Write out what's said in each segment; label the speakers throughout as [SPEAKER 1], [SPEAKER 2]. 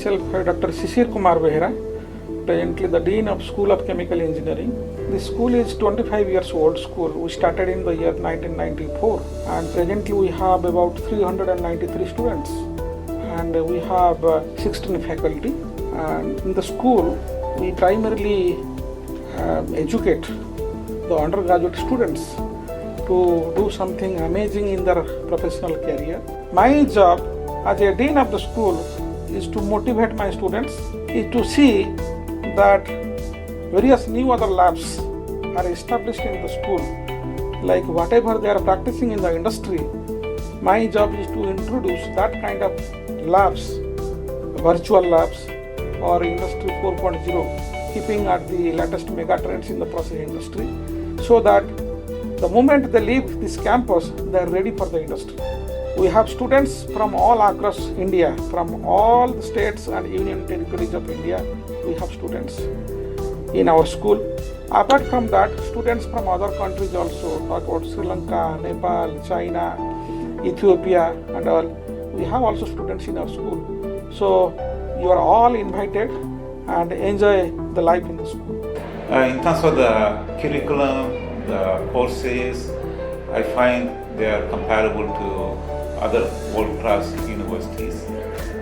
[SPEAKER 1] myself, Dr. Sisir Kumar Behra, presently the Dean of School of Chemical Engineering. The school is 25 years old school. We started in the year 1994 and presently we have about 393 students and we have 16 faculty. And in the school, we primarily educate the undergraduate students to do something amazing in their professional career. My job as a dean of the school is to motivate my students, is to see that various new other labs are established in the school, like whatever they are practicing in the industry. My job is to introduce that kind of labs, virtual labs or industry 4.0, keeping at the latest mega trends in the process industry, so that the moment they leave this campus, they are ready for the industry. We have students from all across India, from all the states and union territories of India. We have students in our school. Apart from that, students from other countries also, talk about Sri Lanka, Nepal, China, Ethiopia and all. We have also students in our school. So you are all invited and enjoy the life in the school.
[SPEAKER 2] In terms of the curriculum, the courses, I find they are comparable to other world-class universities.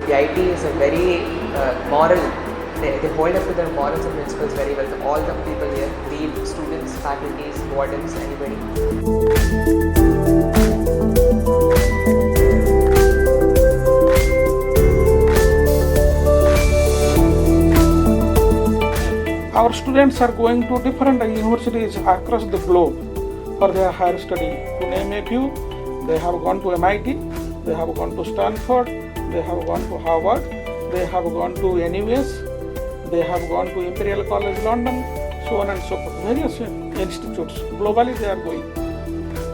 [SPEAKER 3] The IT is a very moral, they hold up to their morals and principles very well. So all the people here, be it students, faculties, wardens, anybody.
[SPEAKER 1] Our students are going to different universities across the globe for their higher study. To name a few, they have gone to MIT, they have gone to Stanford, they have gone to Harvard, they have gone to NUS, they have gone to Imperial College London, so on and so forth. Various institutes, globally they are going.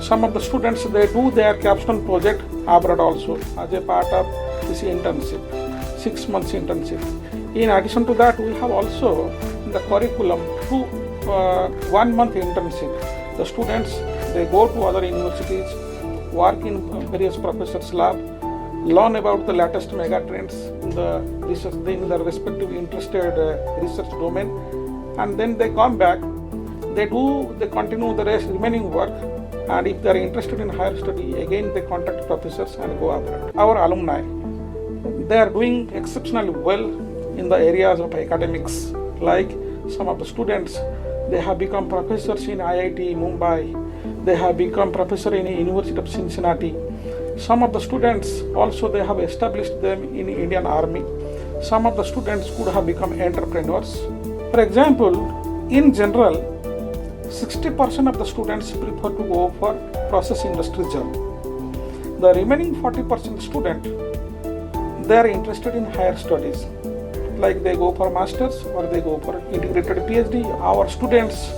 [SPEAKER 1] Some of the students, they do their capstone project abroad also as a part of this internship, 6 months internship. In addition to that, we have also in the curriculum 1 month internship. The students, they go to other universities, work in various professors' lab, learn about the latest mega trends in the research, in the respective interested research domain, and then they come back. They continue the remaining work, and if they are interested in higher study, again they contact professors and go abroad. Our alumni, they are doing exceptionally well in the areas of academics. Like some of the students, they have become professors in IIT Mumbai. They have become professor in the University of Cincinnati. Some of the students also, they have established them in Indian Army. Some of the students could have become entrepreneurs. For example, in general, 60% of the students prefer to go for process industry job. The remaining 40% student, they are interested in higher studies. Like they go for masters or they go for integrated PhD. Our students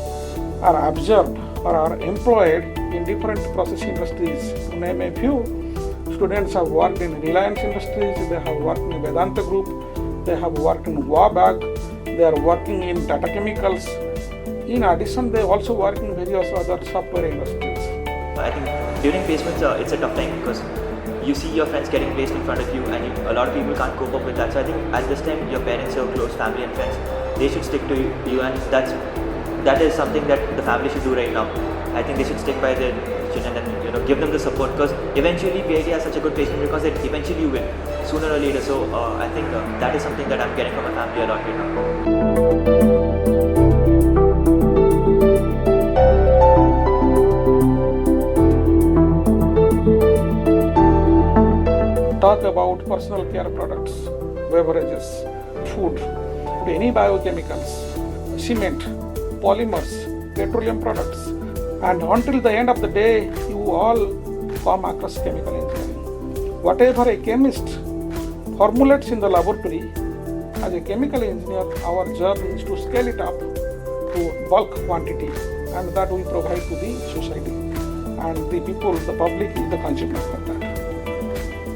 [SPEAKER 1] are observed or are employed in different process industries. To name a few, students have worked in Reliance Industries, they have worked in Vedanta Group, they have worked in Wabag, they are working in Tata Chemicals. In addition, they also work in various other software industries.
[SPEAKER 4] I think during placements, it's a tough time because you see your friends getting placed in front of you and a lot of people can't cope up with that. So I think at this time, your parents, your close family and friends, they should stick to you, and that is something that the family should do right now. I think they should stick by their children and give them the support, because eventually PIT has such a good placement because it eventually you win sooner or later. So I think that is something that I'm getting from my family a lot right now.
[SPEAKER 1] Talk about personal care products, beverages, food, any biochemicals, cement, polymers, petroleum products, and until the end of the day, you all come across chemical engineering. Whatever a chemist formulates in the laboratory, as a chemical engineer, our job is to scale it up to bulk quantity, and that we provide to the society. And the people, the public is the consumer for that.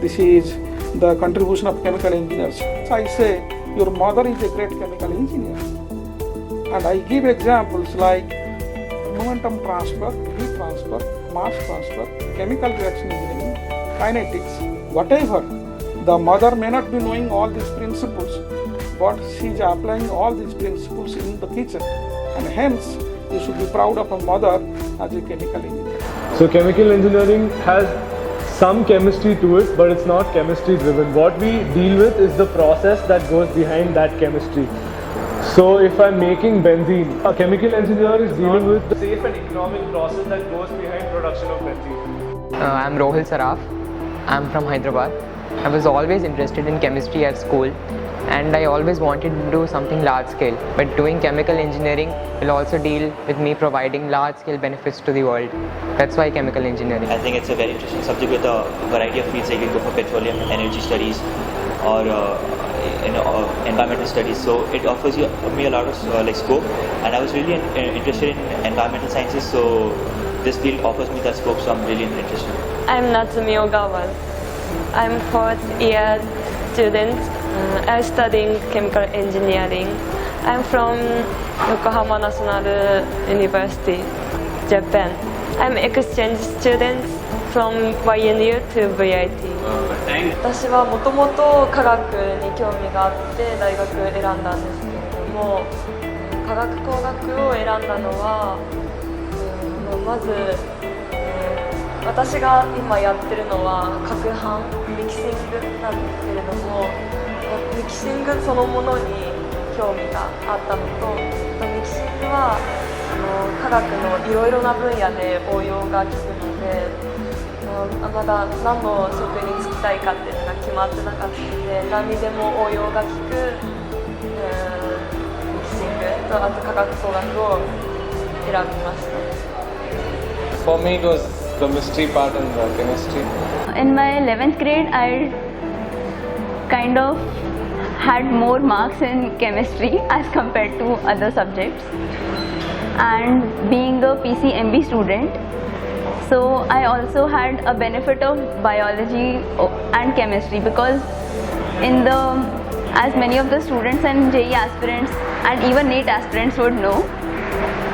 [SPEAKER 1] This is the contribution of chemical engineers. So I say, your mother is a great chemical engineer. And I give examples like momentum transfer, heat transfer, mass transfer, chemical reaction engineering, kinetics, whatever. The mother may not be knowing all these principles, but she is applying all these principles in the kitchen, and hence you should be proud of a mother as a chemical engineer.
[SPEAKER 5] So chemical engineering has some chemistry to it, but it's not chemistry driven. What we deal with is the process that goes behind that chemistry. So if I'm making benzene, a chemical engineer is dealing with the safe and economic process that goes behind production of benzene.
[SPEAKER 3] I'm Rohil Saraf. I'm from Hyderabad. I was always interested in chemistry at school, and I always wanted to do something large scale. But doing chemical engineering will also deal with me providing large scale benefits to the world. That's why chemical engineering.
[SPEAKER 4] I think it's a very interesting subject with a variety of fields. Like you go for petroleum, energy studies, or environmental studies. So it offers me a lot of scope, and I was really interested in environmental sciences. So this field offers me that scope. So I'm really interested.
[SPEAKER 6] I'm Natsumi Ogawa. I'm fourth year student. I'm studying chemical engineering. I'm from Yokohama National University, Japan. I'm exchange student from YNU to VIT. 私はもともと科学に興味があって大学選んだんですけれども、化学工学を選んだのは、まず、私が今やってるのは攪拌ミキシングなんですけれども、ミキシングそのものに興味があったのと、ミキシングは科学のいろいろな分野で応用が利くので、まだ何の職に就きたいかっていうのが決まってなかったので、何にでも応用が利くミキシングとあと化学工学を選びました。
[SPEAKER 5] For me, it was the mystery part and the chemistry.
[SPEAKER 7] In my 11th grade, I kind of had more marks in chemistry as compared to other subjects. And being a PCMB student, so I also had a benefit of biology and chemistry, because as many of the students and JEE aspirants and even NEET aspirants would know,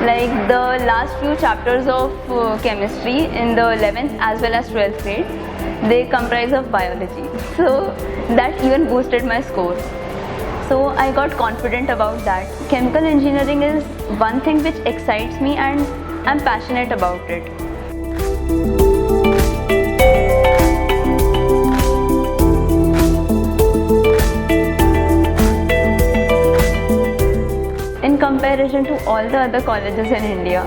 [SPEAKER 7] like the last few chapters of chemistry in the 11th as well as 12th grade, they comprise of biology. So that even boosted my score. So I got confident about that. Chemical engineering is one thing which excites me and I'm passionate about it. In comparison to all the other colleges in India,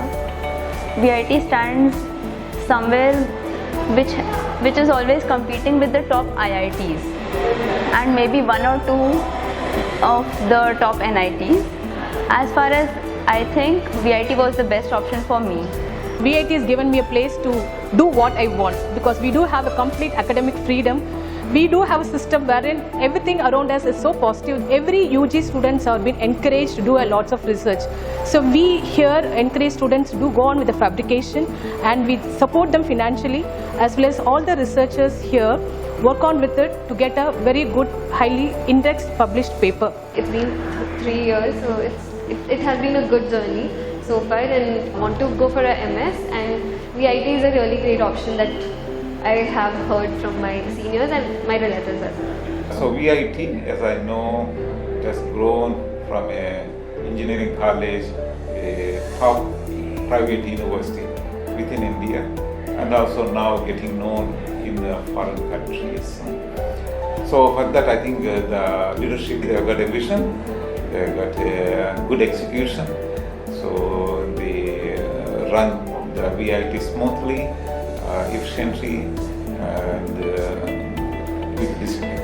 [SPEAKER 7] VIT stands somewhere which is always competing with the top IITs and maybe one or two of the top NITs. As far as I think, VIT was the best option for me.
[SPEAKER 8] VIT has given me a place to do what I want, because we do have a complete academic freedom. We do have a system wherein everything around us is so positive. Every UG students are being encouraged to do a lots of research. So we here encourage students to go on with the fabrication, and we support them financially, as well as all the researchers here work on with it to get a very good, highly indexed published paper.
[SPEAKER 9] It's been 3 years, so it has been a good journey so far, and want to go for a MS, and VIT is a really great option that I have heard from my seniors and my relatives as well.
[SPEAKER 2] So VIT, as I know, has grown from an engineering college, a top private university within India, and also now getting known in foreign countries. So for that, I think the leadership, they have got a vision, they have got a good execution. So they run the VIT smoothly, efficiently, and with discipline.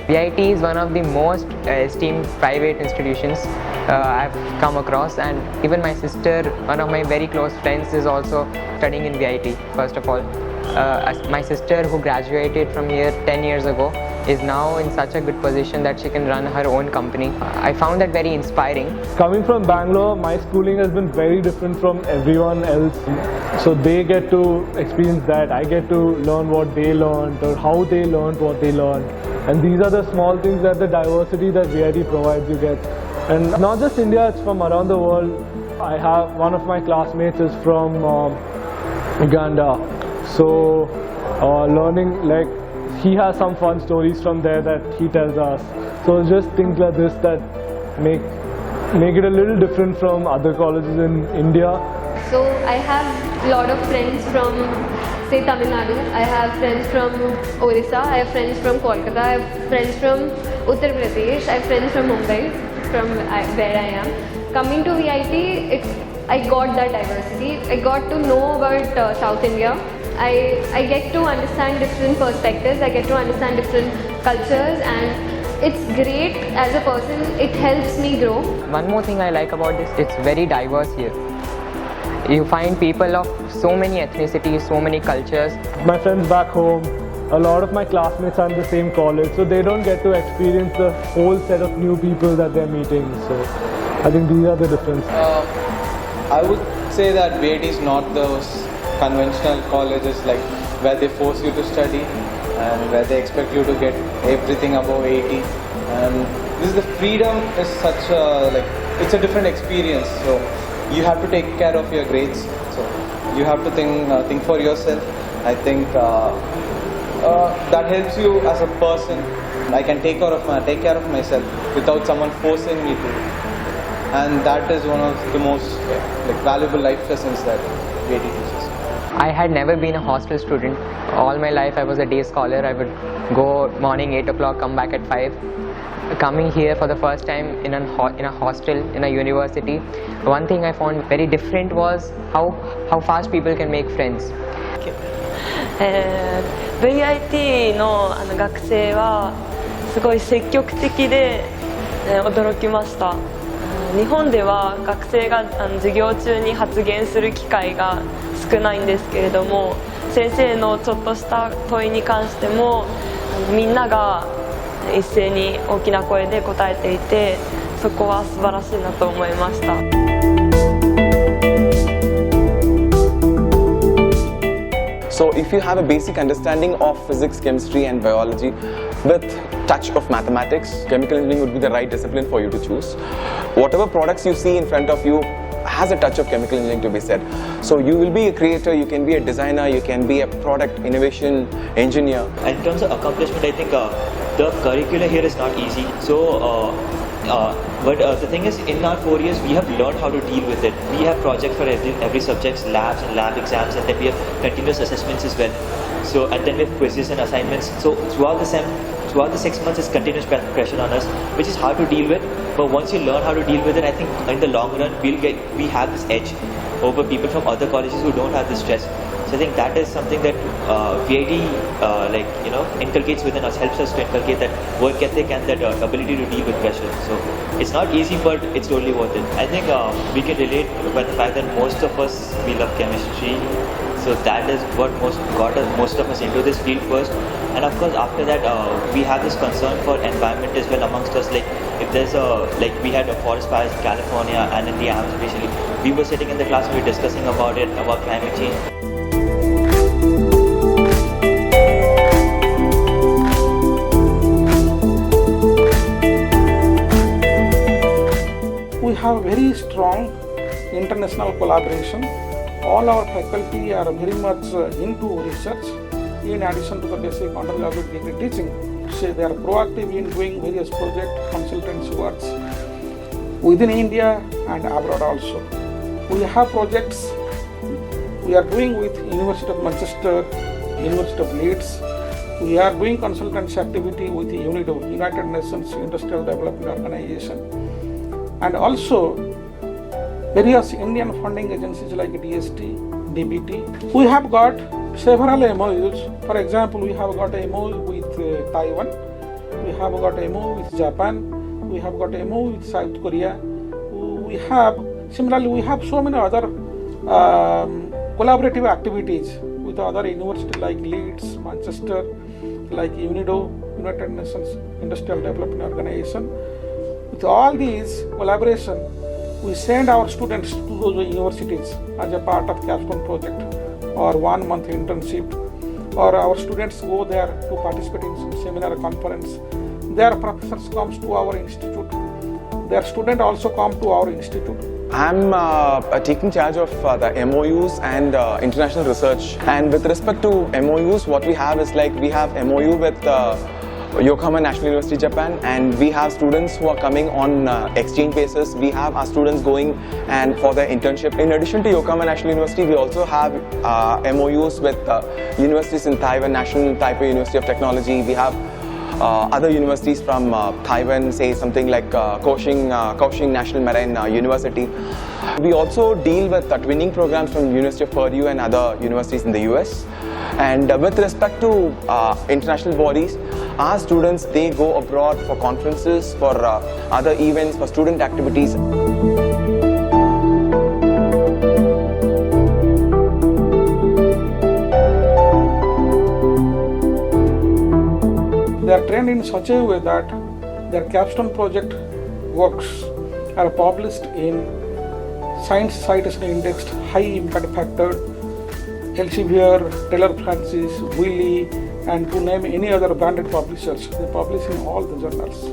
[SPEAKER 3] VIT is one of the most esteemed private institutions I've come across, and even my sister, one of my very close friends, is also studying in VIT. First of all, my sister, who graduated from here 10 years ago, is now in such a good position that she can run her own company. I found that very inspiring.
[SPEAKER 5] Coming from Bangalore, my schooling has been very different from everyone else. So they get to experience that. I get to learn what they learned or how they learned what they learned. And these are the small things that the diversity that VIT provides you get. And not just India, it's from around the world. I have one of my classmates is from Uganda. So learning, like, he has some fun stories from there that he tells us. So just things like this that make it a little different from other colleges in India.
[SPEAKER 9] So I have a lot of friends from, say, Tamil Nadu. I have friends from Orissa. I have friends from Kolkata. I have friends from Uttar Pradesh. I have friends from Mumbai, from where I am. Coming to VIT, I got that diversity. I got to know about South India. I get to understand different perspectives. I get to understand different cultures, and it's great as a person. It helps me grow.
[SPEAKER 3] One more thing I like about this, it's very diverse here. You find people of so many ethnicities, so many cultures.
[SPEAKER 5] My friends back home, a lot of my classmates are in the same college, so they don't get to experience the whole set of new people that they're meeting. So I think these are the differences.
[SPEAKER 10] I would say that VIT is not those conventional colleges like where they force you to study and where they expect you to get everything above 80. And this is the freedom is such a it's a different experience. So you have to take care of your grades. So you have to think for yourself. I think that helps you as a person. I can take care of myself without someone forcing me to. And that is one of the most valuable life lessons that VIT teaches.
[SPEAKER 3] I had never been a hostel student. All my life I was a day scholar. I would go morning 8 o'clock, come back at 5. Coming here for the first time in a hostel, in a university, one thing I found very different was how fast people can make friends.
[SPEAKER 6] VIT の学生はすごい積極的で驚きました。日本では学生が授業中に発言する機会が少ないんですけれども、先生のちょっとした問いに関してもみんなが一斉に大きな声で答えていて、そこは素晴らしいなと思いました。
[SPEAKER 11] So if you have a basic understanding of physics, chemistry and biology with touch of mathematics, chemical engineering would be the right discipline for you to choose. Whatever products you see in front of you has a touch of chemical engineering to be said. So you will be a creator, you can be a designer, you can be a product innovation engineer.
[SPEAKER 4] And in terms of accomplishment, I think the curricula here is not easy. So but the thing is, in our 4 years, we have learned how to deal with it. We have projects for every subject, labs and lab exams, and then we have continuous assessments as well. So, and then we have quizzes and assignments. So throughout the 6 months, it's continuous pressure on us, which is hard to deal with. But once you learn how to deal with it, I think in the long run, we have this edge over people from other colleges who don't have this stress. So I think that is something that VIT inculcates within us, helps us to inculcate that work ethic and that ability to deal with pressure. So it's not easy, but it's totally worth it. I think we can relate by the fact that most of us, we love chemistry. So that is what got most of us into this field first. And of course, after that, we have this concern for environment as well amongst us. Like if there's we had a forest fires in California and in the Amazon especially, we were sitting in the class, we were discussing about it, about climate change.
[SPEAKER 1] We have very strong international collaboration. All our faculty are very much into research in addition to the basic undergraduate degree teaching. So they are proactive in doing various project consultancy works within India and abroad also. We have projects we are doing with University of Manchester, University of Leeds. We are doing consultancy activity with UNIDO, United Nations Industrial Development Organization, and also various Indian funding agencies like DST, DBT. We have got several MOUs. For example, we have got a MOU with Taiwan, we have got a MOU with Japan, we have got a MOU with South Korea. Similarly, we have so many other collaborative activities with other universities like Leeds, Manchester, like UNIDO, United Nations Industrial Development Organization. With all these collaboration, we send our students to those universities as a part of capstone project or 1 month internship, or our students go there to participate in some seminar conference. Their professors comes to our institute. Their student also come to our institute.
[SPEAKER 11] I'm taking charge of the MOUs and international research. And with respect to MOUs, what we have is we have MOU with Yokohama National University, Japan, and we have students who are coming on exchange basis. We have our students going and for their internship. In addition to Yokohama National University, we also have MOUs with universities in Taiwan, National Taipei University of Technology. We have other universities from Taiwan, say something like Kaohsiung National Marine University. We also deal with twinning programs from University of Purdue and other universities in the US. And with respect to international bodies, our students, they go abroad for conferences, for other events, for student activities.
[SPEAKER 1] They are trained in such a way that their capstone project works are published in Science Citation Indexed High Impact Factor, Elsevier, Taylor Francis, Wiley, and to name any other branded publishers. They publish in all the journals.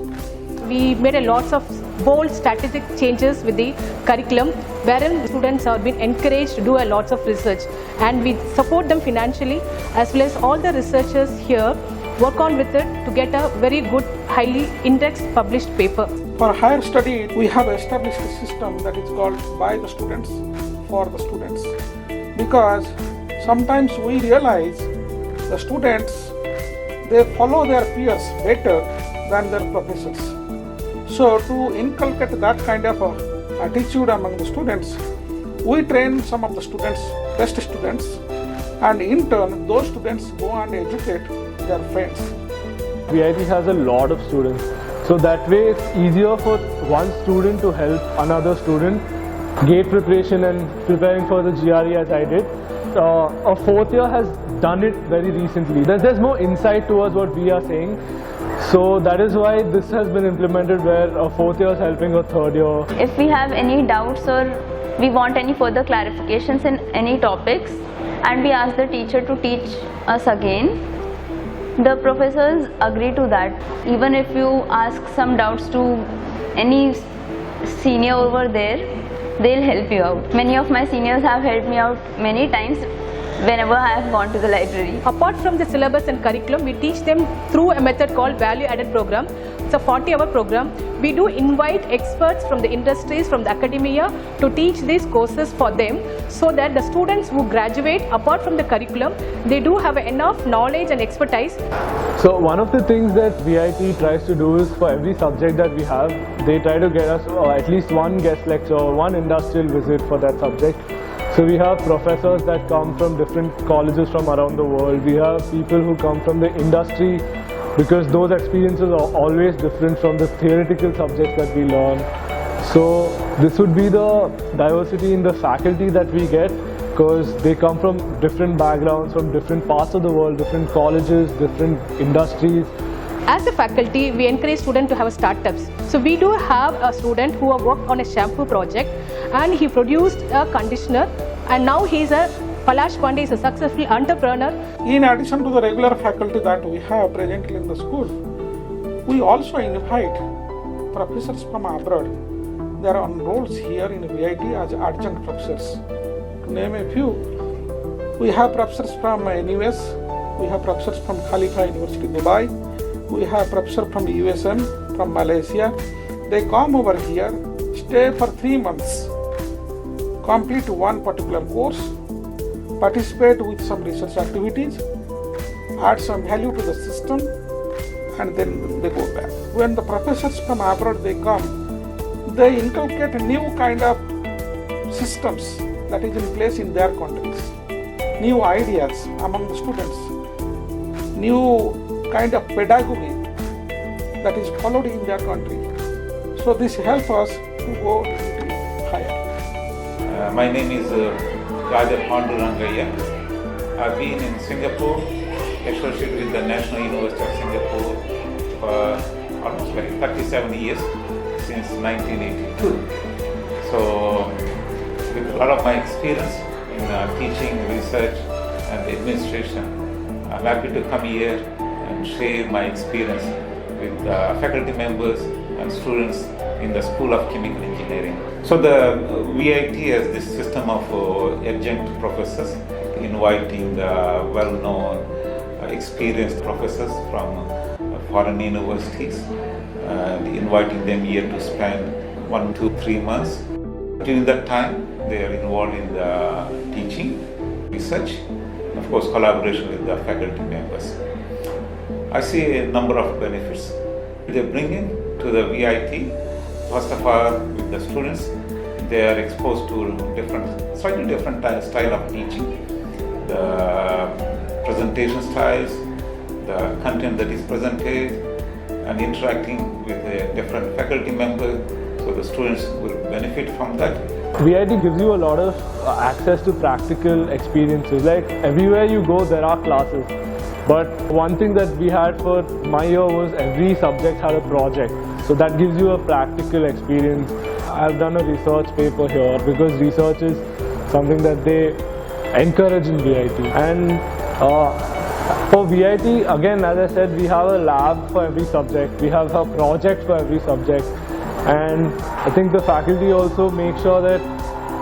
[SPEAKER 8] We made a lots of bold strategic changes with the curriculum, wherein students are being encouraged to do a lots of research, and we support them financially, as well as all the researchers here work on with it to get a very good, highly indexed published paper.
[SPEAKER 1] For higher study, we have established a system that is called by the students, for the students. Because sometimes we realize the students, they follow their peers better than their professors. So to inculcate that kind of attitude among the students, we train some of the students, best students, and in turn, those students go and educate their friends.
[SPEAKER 5] VIT has a lot of students, so that way it's easier for one student to help another student. GATE preparation and preparing for the GRE as I did. A fourth year has done it very recently. There's more insight towards what we are saying. So that is why this has been implemented, where a fourth year is helping a third year.
[SPEAKER 7] If we have any doubts or we want any further clarifications in any topics, and we ask the teacher to teach us again, the professors agree to that. Even if you ask some doubts to any senior over there, they'll help you out. Many of my seniors have helped me out many times whenever I have gone to the library.
[SPEAKER 8] Apart from the syllabus and curriculum, we teach them through a method called value added program. It's a 40-hour program. We do invite experts from the industries, from the academia to teach these courses for them, so that the students who graduate, apart from the curriculum, they do have enough knowledge and expertise.
[SPEAKER 5] So one of the things that VIT tries to do is, for every subject that we have, they try to get us at least one guest lecture or one industrial visit for that subject. So we have professors that come from different colleges from around the world. We have people who come from the industry, because those experiences are always different from the theoretical subjects that we learn. So this would be the diversity in the faculty that we get, because they come from different backgrounds, from different parts of the world, different colleges, different industries.
[SPEAKER 8] As a faculty, we encourage students to have startups. So we do have a student who have worked on a shampoo project, and he produced a conditioner, and now he is Palash Pandey is a successful entrepreneur.
[SPEAKER 1] In addition to the regular faculty that we have presently in the school, we also invite professors from abroad. They are on roles here in VIT as adjunct professors. To name a few, we have professors from NUS, we have professors from Khalifa University, Dubai, we have professors from USM, from Malaysia. They come over here, stay for 3 months, complete one particular course, participate with some research activities, add some value to the system, and then they go back. When the professors from abroad they come, they inculcate a new kind of systems that is in place in their countries, new ideas among the students, new kind of pedagogy that is followed in their country. So this helps us to go higher.
[SPEAKER 2] My name is Raja Pandurangaya. I've been in Singapore, associated with the National University of Singapore for almost like 37 years, since 1982. So with a lot of my experience in teaching, research and administration, I'm happy to come here and share my experience with faculty members and students in the School of Chemical Engineering. So the VIT has this system of adjunct professors, inviting the well-known, experienced professors from foreign universities and inviting them here to spend 1 to 3 months. During that time, they are involved in the teaching, research, of course collaboration with the faculty members. I see a number of benefits. They bring in to the VIT, first of all with the students, they are exposed to slightly different style of teaching, the presentation styles, the content that is presented, and interacting with a different faculty members, so the students will benefit from that.
[SPEAKER 5] VIT gives you a lot of access to practical experiences. Like everywhere you go, there are classes. But one thing that we had for my year was every subject had a project. So that gives you a practical experience. I've done a research paper here because research is something that they encourage in VIT. And for VIT, again, as I said, we have a lab for every subject. We have a project for every subject. And I think the faculty also make sure that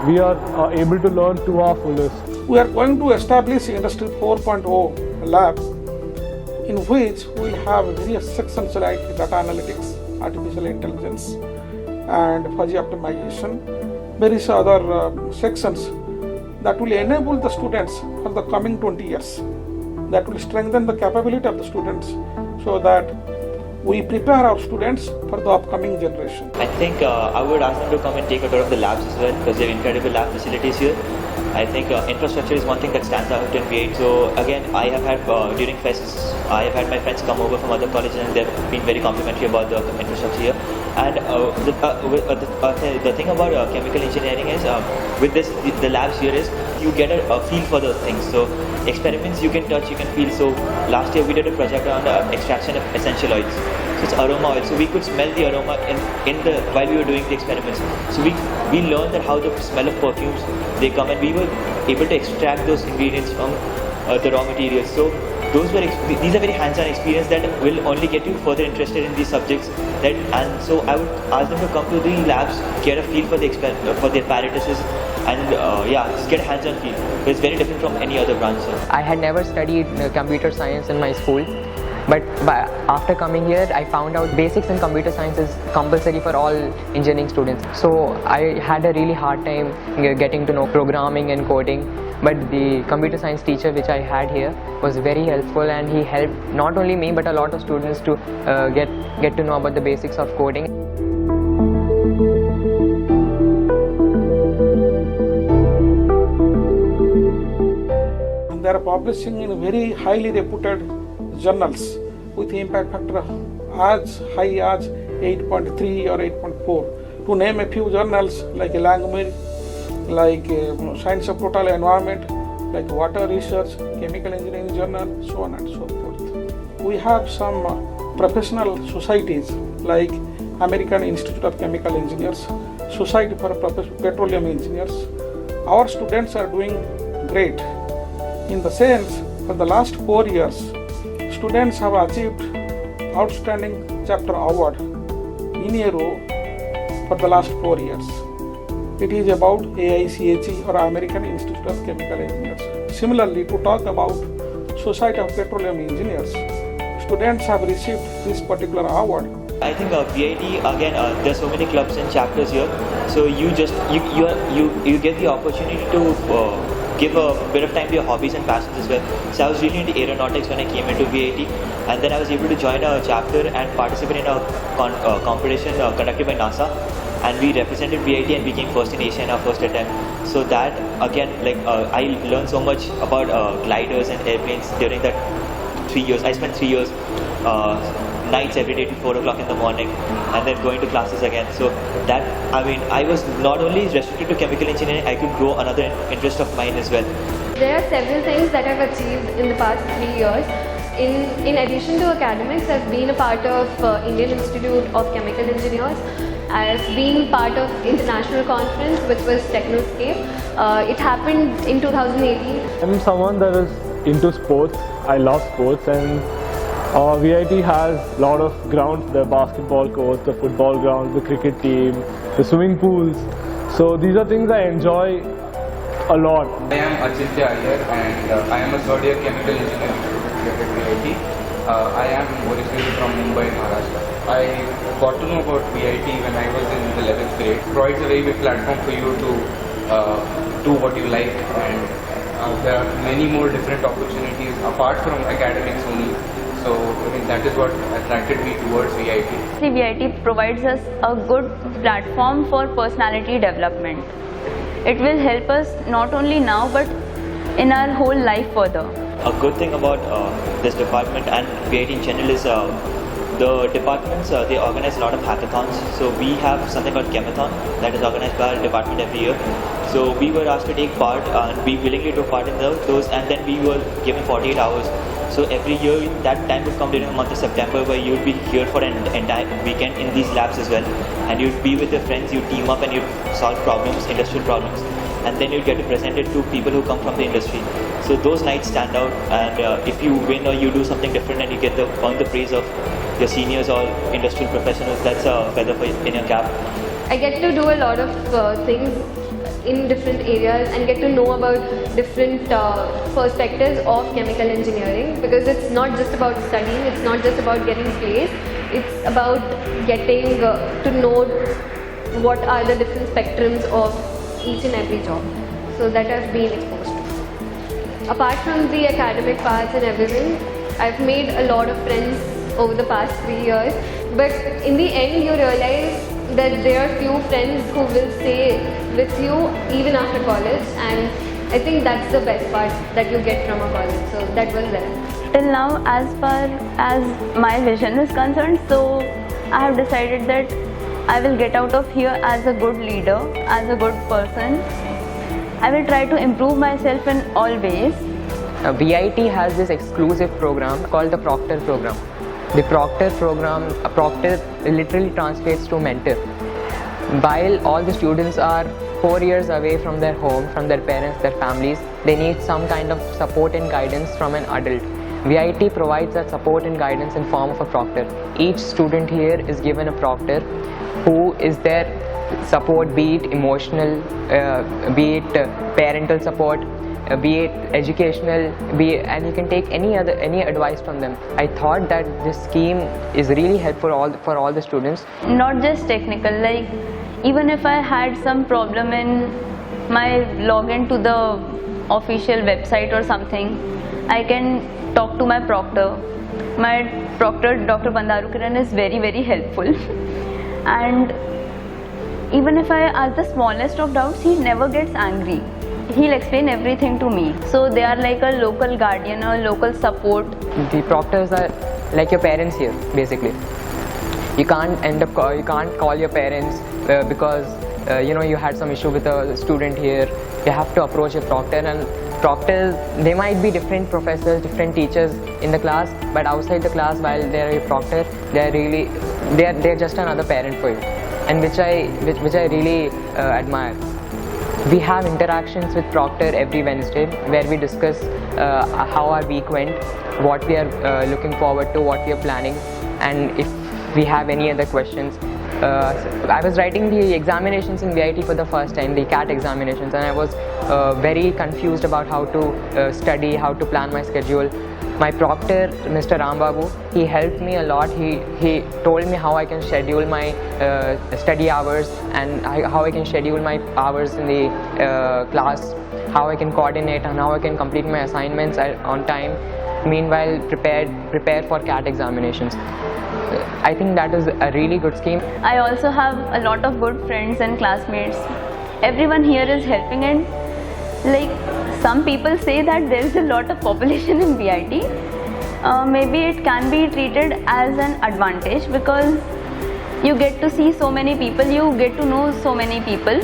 [SPEAKER 5] we are able to learn to our fullest.
[SPEAKER 1] We are going to establish Industry 4.0 lab, in which we will have various sections like data analytics, artificial intelligence, and fuzzy optimization, various other sections that will enable the students for the coming 20 years, that will strengthen the capability of the students so that we prepare our students for the upcoming generation.
[SPEAKER 4] I think I would ask them to come and take a tour of the labs as well, because they have incredible lab facilities here. I think infrastructure is one thing that stands out in VIT. So again, I have had during fests, I have had my friends come over from other colleges and they've been very complimentary about the infrastructure here. And the thing about chemical engineering is with this, the labs here is you get a feel for the things. So experiments you can touch, you can feel. So last year we did a project on extraction of essential oils. So it's aroma oil. So we could smell the aroma while we were doing the experiments. So we learned that how the smell of perfumes they come, and we were able to extract those ingredients from the raw materials. So these are very hands-on experience that will only get you further interested in these subjects. And so I would ask them to come to the labs, get a feel for the apparatuses, and just get a hands-on feel. But it's very different from any other branch.
[SPEAKER 3] I had never studied computer science in my school. But after coming here, I found out basics in computer science is compulsory for all engineering students. So I had a really hard time getting to know programming and coding. But the computer science teacher which I had here was very helpful, and he helped not only me but a lot of students to get to know about the basics of coding.
[SPEAKER 1] And they are publishing in very highly reputed journals with impact factor as high as 8.3 or 8.4. To name a few journals like Langmuir, like Science of Total Environment, like Water Research, Chemical Engineering Journal, so on and so forth. We have some professional societies like American Institute of Chemical Engineers, Society for Petroleum Engineers. Our students are doing great in the sense for the last 4 years. Students have achieved Outstanding Chapter Award in a row for the last 4 years. It is about AICHE or American Institute of Chemical Engineers. Similarly, to talk about Society of Petroleum Engineers, students have received this particular award.
[SPEAKER 4] I think VIT, again, there's so many clubs and chapters here. So you get the opportunity to give a bit of time to your hobbies and passions as well. So I was really into aeronautics when I came into VIT, and then I was able to join a chapter and participate in a competition conducted by NASA, and we represented VIT and became first in Asia in our first attempt. So that again, I learned so much about gliders and airplanes during that 3 years. I spent 3 years nights every day till 4 o'clock in the morning, and then going to classes again. So that, I was not only restricted to chemical engineering, I could grow another interest of mine as well.
[SPEAKER 9] There are several things that I've achieved in the past 3 years. In addition to academics, I've been a part of Indian Institute of Chemical Engineers. I've been part of international conference which was Technoscape. It happened in 2018.
[SPEAKER 5] I'm someone that is into sports. I love sports, and VIT has a lot of grounds, the basketball courts, the football grounds, the cricket team, the swimming pools. So these are things I enjoy a lot.
[SPEAKER 12] I am Achintya Iyer, and I am a third year chemical engineering student here at VIT. I am originally from Mumbai, Maharashtra. I got to know about VIT when I was in the 11th grade. It provides a very big platform for you to do what you like, and there are many more different opportunities apart from academics only. So I mean, that is what attracted me towards VIT.
[SPEAKER 7] VIT provides us a good platform for personality development. It will help us not only now but in our whole life further.
[SPEAKER 4] A good thing about this department and VIT in general is the departments, they organize a lot of hackathons. So we have something called Chemathon that is organized by our department every year. So we were asked to take part and we willingly took part in those, and then we were given 48 hours. So every year that time would come during the month of September, where you'd be here for an entire weekend in these labs as well, and you'd be with your friends, you'd team up and you'd solve problems, industrial problems, and then you'd get to present it to people who come from the industry. So those nights stand out, and if you win or you do something different and you get earn the praise of your seniors or industrial professionals, that's a feather in your cap.
[SPEAKER 9] I get to do a lot of things in different areas and get to know about different perspectives of chemical engineering, because it's not just about studying, it's not just about getting placed, it's about getting to know what are the different spectrums of each and every job. So that I've been exposed to. Apart from the academic parts and everything, I've made a lot of friends over the past 3 years, but in the end you realize that there are few friends who will stay with you even after college, and I think that's the best part that you get from a college. So that was there.
[SPEAKER 7] Till now, as far as my vision is concerned, so I have decided that I will get out of here as a good leader, as a good person. I will try to improve myself in all ways.
[SPEAKER 3] VIT has this exclusive program called the Proctor program. The Proctor program, Proctor literally translates to mentor. While all the students are 4 years away from their home, from their parents, their families, they need some kind of support and guidance from an adult. VIT provides that support and guidance in form of a proctor. Each student here is given a proctor who is their support, be it emotional, be it parental support, be it educational, and you can take any advice from them. I thought that this scheme is really helpful for all the students.
[SPEAKER 7] Not just technical, like even if I had some problem in my login to the official website or something, I can talk to my proctor. My proctor, Dr. Bandaru Kiran, is very, very helpful. And even if I ask the smallest of doubts, he never gets angry. He'll explain everything to me. So they are like a local guardian or local support.
[SPEAKER 3] The proctors are like your parents here, basically. You can't call your parents because you had some issue with a student here. You have to approach a proctor, and proctors, they might be different professors, different teachers in the class, but outside the class, while they're a proctor, they're just another parent for you, and which I really admire. We have interactions with proctor every Wednesday where we discuss how our week went, what we are looking forward to, what we are planning, and if we have any other questions. I was writing the examinations in VIT for the first time, the CAT examinations, and I was very confused about how to study, how to plan my schedule. My proctor, Mr. Rambabu, he helped me a lot. He told me how I can schedule my study hours and how I can schedule my hours in the class, how I can coordinate and how I can complete my assignments on time. Meanwhile, prepare for CAT examinations. I think that is a really good scheme.
[SPEAKER 7] I also have a lot of good friends and classmates. Everyone here is helping, and like some people say that there is a lot of population in VIT. Maybe it can be treated as an advantage because you get to see so many people, you get to know so many people.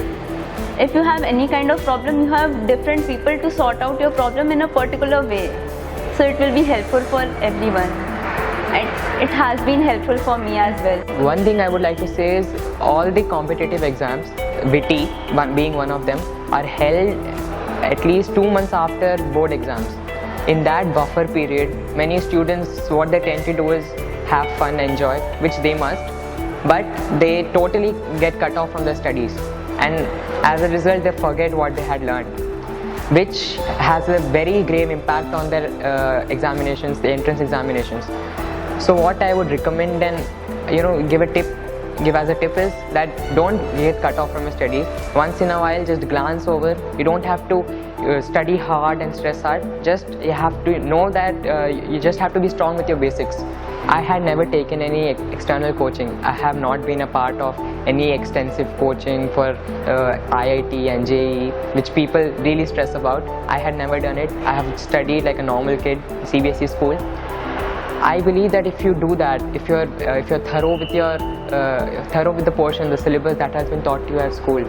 [SPEAKER 7] If you have any kind of problem, you have different people to sort out your problem in a particular way. So it will be helpful for everyone. It has been helpful for me as well.
[SPEAKER 3] One thing I would like to say is all the competitive exams, VIT being one of them, are held at least 2 months after board exams. In that buffer period, many students, what they tend to do is have fun, enjoy, which they must, but they totally get cut off from their studies, and as a result they forget what they had learned, which has a very grave impact on their examinations, the entrance examinations. So what I would recommend and give as a tip is that don't get cut off from your studies. Once in a while, just glance over. You don't have to study hard and stress hard. Just you have to know that you just have to be strong with your basics. I had never taken any external coaching. I have not been a part of any extensive coaching for IIT and JEE, which people really stress about. I had never done it. I have studied like a normal kid, CBSE school. I believe that if you do that, if you're thorough with the portion, the syllabus that has been taught to you at school,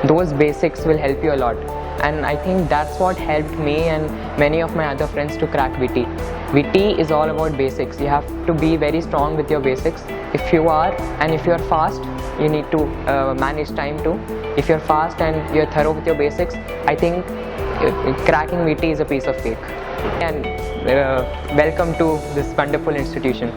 [SPEAKER 3] those basics will help you a lot. And I think that's what helped me and many of my other friends to crack VT. VT is all about basics. You have to be very strong with your basics. If you are, and if you're fast, you need to manage time too. If you're fast and you're thorough with your basics, I think cracking VT is a piece of cake. And welcome to this wonderful institution.